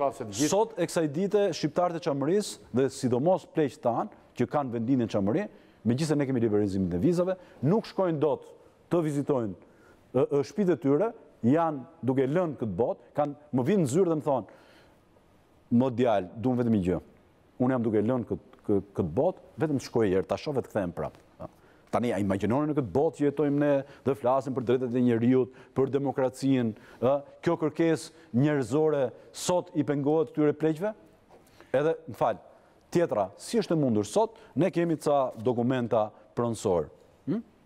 Sot e kësaj dite shqiptarët e Çamërisë dhe sidomos pleqët tanë që kanë vendimin në Çamëri, megjithëse ne kemi liberalizimin e vizave, nuk shkojnë dot të vizitojnë shtëpitë e tyre, janë duke lënë këtë botë, kanë më vinë në zyrë dhe më thonë, "Mo djalë, duam vetëm një gjë. Unë jam duke lënë këtë botë, vetëm të shkoj herë, ta shoh vetë kthehem prapë." Tani, a imagjinoni në këtë botë që jetojmë ne dhe flasim për drejtat e njerëzit, për demokracinë, kjo kërkesë njerëzore sot i pengohet këtyre pleqëve? Edhe, m'fal, tjetra, si është e mundur sot, ne kemi ca dokumenta pronësor.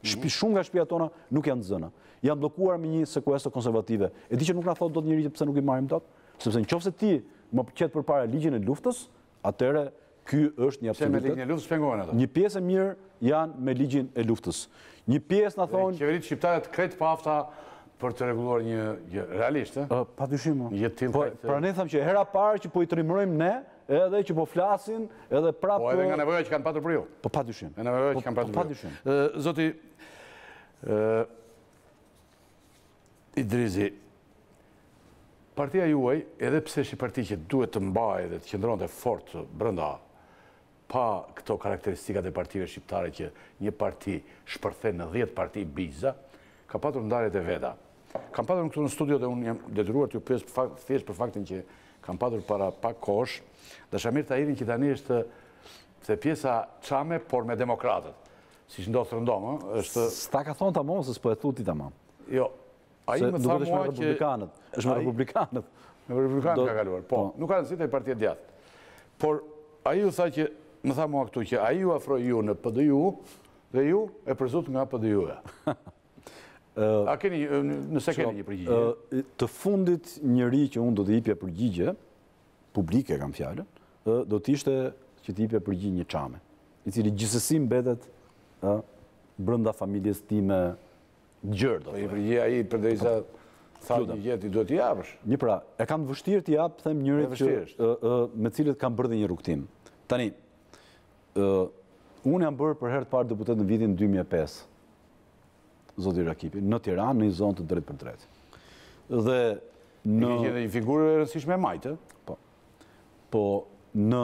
Shumë nga shtëpiat tona nuk janë zëna. Janë bllokuar me një sekuestër konservative. E di që nuk na thotë dot njëri që pse nuk i marrim dot, sepse nëse ti më qet përpara ligjin e luftës, atëre ky është një absolutet. Se me ligjin e luftës pengohen ato. Një pjesë e mirë janë me ligjin e luftës. Një pjesë na thonë qeveritë shqiptare të krejt pa afta për të rregulluar një realisht, ë? Padyshim. Po, pra ne thamë që hera parë që po i trimërojmë ne, edhe që po flasin, edhe prapë. Po edhe nga nevoja që kanë patur për ju. Po padyshim. Nga nevoja që kanë patur për ju. Zoti Idrizi, partia juaj, edhe pse është një parti që duhet të mbajë dhe të qëndronte fort brenda pa këto karakteristikat e partive shqiptare që një parti shpërthen në 10 parti biza, ka patur ndarjet e veta. Kam patur në këtu në studio dhe unë jam detyruar t'ju pyes thjesht për faktin që kam patur para pak kohësh, Dashamir Tahirin që tani është pjesa Çame, por me demokratët. Siç ndodh rëndom, është... S'ta ka thonë tamam, se s'po e thuti tamam. Jo, ai më tha mua që... është me republikanët. Me republikanët ka kaluar, po. Nuk ka rëndësi te partia djathtë. Por ai u tha që më tha mua këtu që ai ju afroi ju në PDU dhe ju e përzut nga PDU-ja. A keni, nëse keni një përgjigje? Të fundit njëri që unë do të jepja përgjigje, publike kam fjalën, do të ishte që të jepja përgjigje një Çame, i cili gjithsesi mbetet brenda familjes time gjërë. Po i përgjigje ai përderisa tha një gjë ti duhet t'i japësh. Një pra, e kam të vështirë t'i jap, them njërit me cilët kam bërë dhe një rrugtim. Tani, unë jam bërë për herë të parë deputet në vitin 2005, zoti Rakipi, në Tiranë, në një zonë të drejt për drejt. Dhe në... I një figurë e rëndësishme e majtë, po, në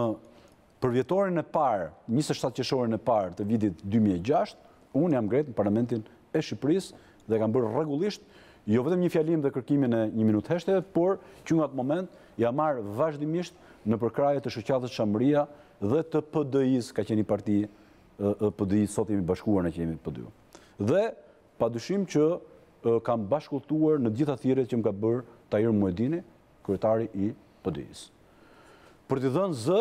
përvjetorin e parë, 27 qershorin e parë të vitit 2006, unë jam ngretë në Parlamentin e Shqipërisë dhe kam bërë rregullisht, jo vetëm një fjalim dhe kërkimin e 1 minutë heshtje, por që nga atë moment jam marrë vazhdimisht në përkraje të shoqatës Çamëria dhe të PD-is, ka qenë një parti PDI, sot jemi bashkuar në që jemi PD. Dhe padyshim që kam bashkëlltuar në gjitha thirrjet që më ka bërë Tahir Muedini, kryetari i PD-s. Për t'i dhënë zë,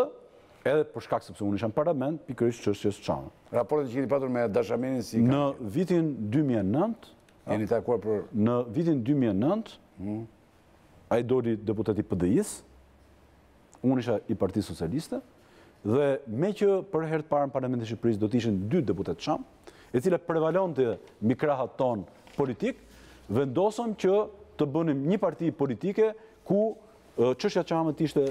edhe për shkak sepse unë isha në parlament, pikërisht çështjes Çamën. Raportet që keni patur me Dashaminin si në vitin 2009, jeni takuar për në vitin 2009, ai doli deputeti PD-s, unë isha i Partisë Socialiste, dhe me që për herë të parë në Parlamentin e Shqipërisë do të ishin 2 deputet Çam, e cila prevalonte mbi krahët ton politik, vendosëm që të bënim një parti politike ku çështja Çamët ishte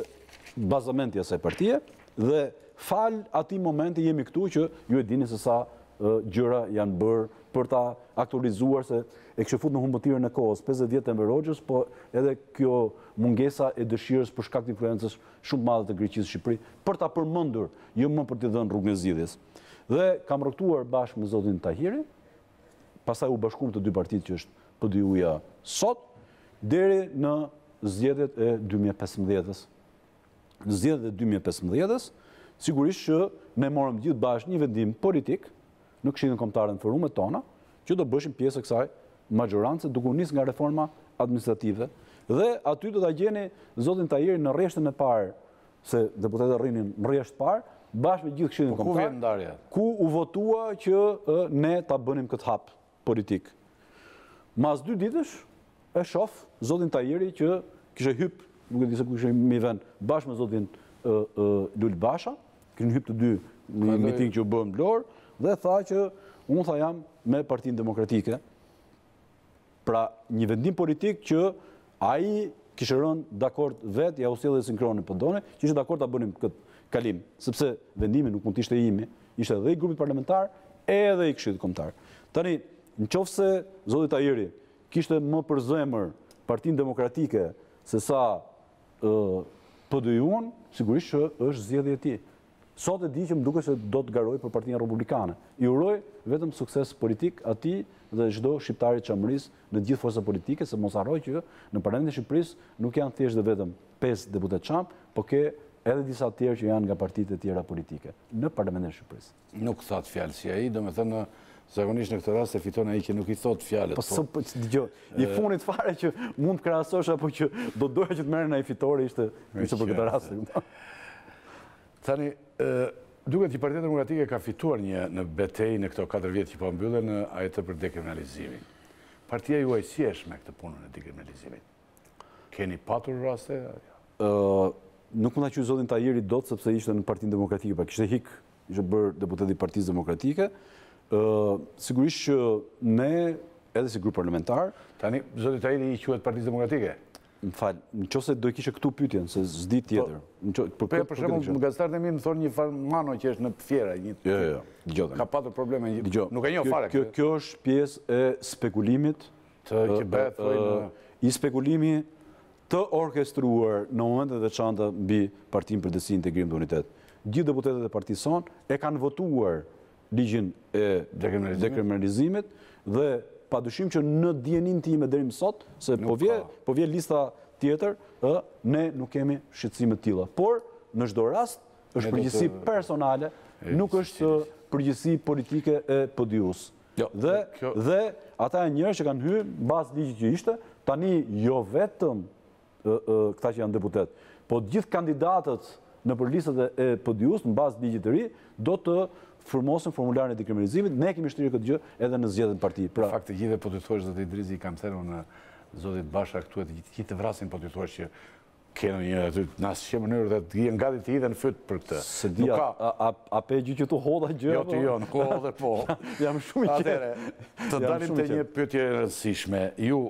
bazamenti i asaj partie dhe fal atij momenti jemi këtu që ju e dini se sa gjëra janë bërë për ta aktualizuar se e kishte fut në humbëtirën e kohës 50 vjet Enver Hoxhës, po edhe kjo mungesa e dëshirës për shkak të influencës shumë madhe të Greqisë në Shqipëri për ta përmendur, jo më për t'i dhënë rrugën e zgjidhjes. Dhe kam rroktuar bashkë me zotin Tahiri, pastaj u bashkuam të 2 partitë që është PD-ja sot, deri në zgjedhjet e 2015-s. Në zgjedhjet e 2015-s, sigurisht që ne morëm gjithë bashkë një vendim politik në Këshillin Kombëtar në forumet tona, që do bëshim pjesë e kësaj magjorance duke u nisë nga reforma administrative. Dhe aty do ta gjeni zotin Tahiri në rreshtën e parë, se deputetët rrinin në rreshtë parë, bashkë me gjithë Këshillin Kombëtar, ku u votua që ne ta bënim këtë hap politik. Mas 2 ditësh e shoh zotin Tahiri që kishte hyp, nuk e di se ku kishte mi vend, bashkë me zotin Lul Basha, kishin hyp të 2 në një miting që u bë në Vlorë, dhe tha që unë tha jam me Partinë Demokratike. Pra një vendim politik që ai kishte rënë dakord vetë, ja u sjellë sinkronin po doni, që ishte dakord ta bënim këtë kalim, sepse vendimi nuk mund të ishte imi, ishte edhe i grupit parlamentar, edhe i Këshillit Kombëtar. Tani, nëse zoti Tahiri kishte më për zemër Partinë Demokratike se sa PD-jun, sigurisht që është zgjedhja e tij. Sot e di që më duket se do të garoj për Partinë Republikane. I uroj vetëm sukses politik atij dhe çdo shqiptari çamërisë në gjithë forcat politike, se mos harroj që në Parlamentin e Shqipërisë nuk janë thjesht dhe vetëm 5 deputet Çam, por ke edhe disa të tjerë që janë nga partitë e tjera politike në Parlamentin e Shqipërisë. Nuk thot fjalë si ai, domethënë zakonisht në këtë rast e fiton ai që nuk i thot fjalët. Po dëgjoj, i funit fare që mund të krahasosh apo që do doja që të merren ai fitore ishte për këtë rast. Tani, duket që Partia Demokratike ka fituar në betejë në këto 4 vjet që po mbyllen në atë për dekriminalizimin. Partia juaj si është me këtë punën e dekriminalizimit? Keni patur raste? Nuk mund ta quaj zotin Tahiri dot sepse ishte në Partinë Demokratike, pa kishte hik, ishte bërë deputet i Partisë Demokratike. Sigurisht që ne, edhe si grup parlamentar... Tani, zoti Tahiri i quhet Partisë Demokratike? Më fal, nëse do kishe këtu pyetjen se s'di tjetër. Për shembull, gazetarët e mi më thonë një farmano që është në Fiera, Jo. Ka patur probleme, nuk e njoh fare. Kjo është pjesë e spekulimit që bëhet thojnë i spekulimi të orkestruar në momente të veçanta mbi Partinë për Drejtësi, Integrim dhe Unitet. Gjithë deputetët e partisë son e kanë votuar ligjin e dekriminalizimit dhe padyshim që në dijenin time deri më sot, se po vje lista tjetër, ne nuk kemi shqetësime të tilla. Por në çdo rast është përgjegjësi personale, nuk është përgjegjësi politike e PD-s. Dhe ata janë njerëz që kanë hyrë mbas ligjit që ishte, tani jo vetëm këta që janë deputet, po gjithë kandidatët në për listat e PD-s mbas ligjit të ri do të formosën formularin e dekriminalizimit, ne kemi shtrirë këtë gjë edhe në zgjedhjen e parti. Pra fakti gjithë po të thuash zoti Idrizi kam thënë në zotit Basha këtu e gjithë të vrasin po të thuash që kena një në asnjë mënyrë dhe të jenë gati të hidhen fyt për këtë. Se di a pe gjë që tu hodha gjë. Jo ti jo, nuk hodhe po. Jam shumë i qetë. Të dalim te një pyetje e rëndësishme. Ju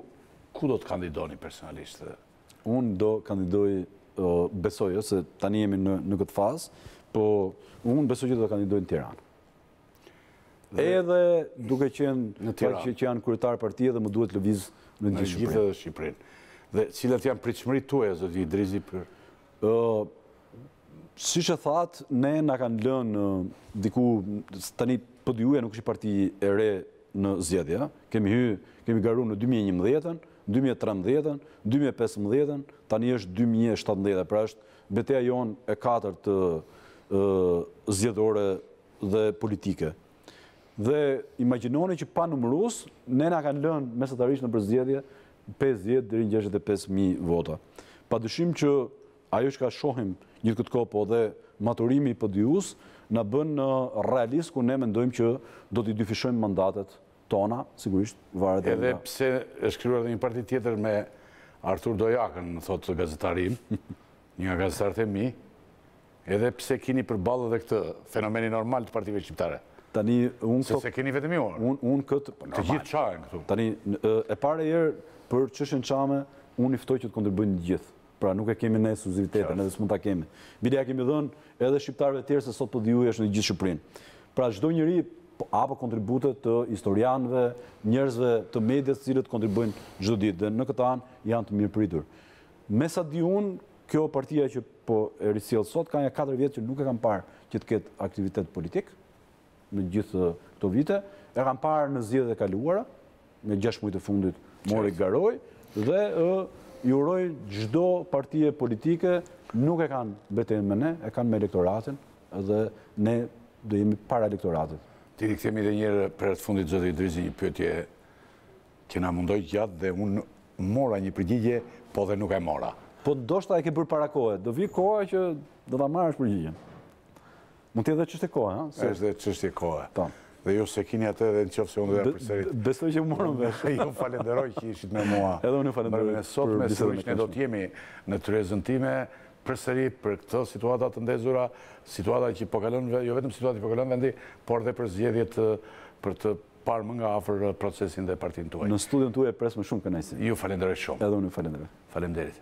ku do të kandidoni personalisht? Unë do kandidoj, besoj, se tani jemi në këtë fazë, po unë besoj që do të kandidoj në Tiranë. Edhe duke qenë që janë kryetar partie dhe më duhet lëviz në gjithë Shqipërinë. Dhe cilat janë pritshmëritë tuaja, zoti Idrizi, për... Siç e thatë, ne na kanë lënë diku, tani PD-ja nuk është parti e re në zgjedhje. Kemi garuar në 2011-ën, 2013-ën, 2015-ën, tani është 2017, pra është betejë jonë e 4 zgjedhore dhe politike. Dhe imagjinoni që pa numërus, ne na kanë lënë mesatarisht në përzgjedhje 50 deri në 65.000 vota. Padyshim që ajo që ka shohim gjithë këtë kohë, po dhe maturimi i PD-us na bën realist ku ne mendojmë që do t'i dyfishojmë mandatet tona, sigurisht varet edhe pse është krijuar edhe një parti tjetër me Artur Dojakën, thotë gazetarim, një nga gazetarët e mi, edhe pse keni përballë edhe këtë fenomeni normal të partive shqiptare. Tani se keni vetëm ju. Unë këtë të gjithë çahen këtu. Tani e para herë për çështjen çame, unë i ftoj që të kontribuojnë të gjithë. Pra nuk e kemi ne ekskluzivitetin, edhe s'mund ta kemi. Bile ja kemi dhënë edhe shqiptarëve të tjerë se sot PD-ju është në gjithë Shqipërinë. Pra çdo njeri apo kontribute të historianëve, njerëzve të medias të cilët kontribuojnë çdo ditë dhe në këtë anë janë të mirëpritur. Me sa di unë, kjo partia që po e risjell sot ka një 4 vjet që nuk e kam parë që të ketë aktivitet politik në gjithë këto vite. E kam parë në zgjedhjet e kaluara, në 6 muajt e fundit mori garoj dhe i uroj çdo partie politike, nuk e kanë betejën me ne, e kanë me elektoratin dhe ne do jemi para elektoratit. Ti rikthemi edhe një herë për të fundit zoti Drizi një pyetje që na mundoi gjatë dhe unë mora një përgjigje, po dhe nuk e mora. Po ndoshta e ke bërë para kohe, do vi koha që do ta marrësh përgjigjen. Mund të jetë çështje kohe, ha? Është dhe çështje kohe. Dhe ju se keni atë edhe nëse unë do ta përsërit. Besoj që morëm vesh. Ju falenderoj që ishit me mua. Edhe unë falenderoj. Sot me sigurisht ne do të jemi në tryezën time përsëri për këtë situata të ndezura, situata që po kalon, jo vetëm situata që po kalon vendi, por dhe për zgjedhjet për të parë më nga afër procesin dhe partinë tuaj. Në studion tuaj pres më shumë kënaqësi. Ju falenderoj shumë. Edhe unë falenderoj. Faleminderit.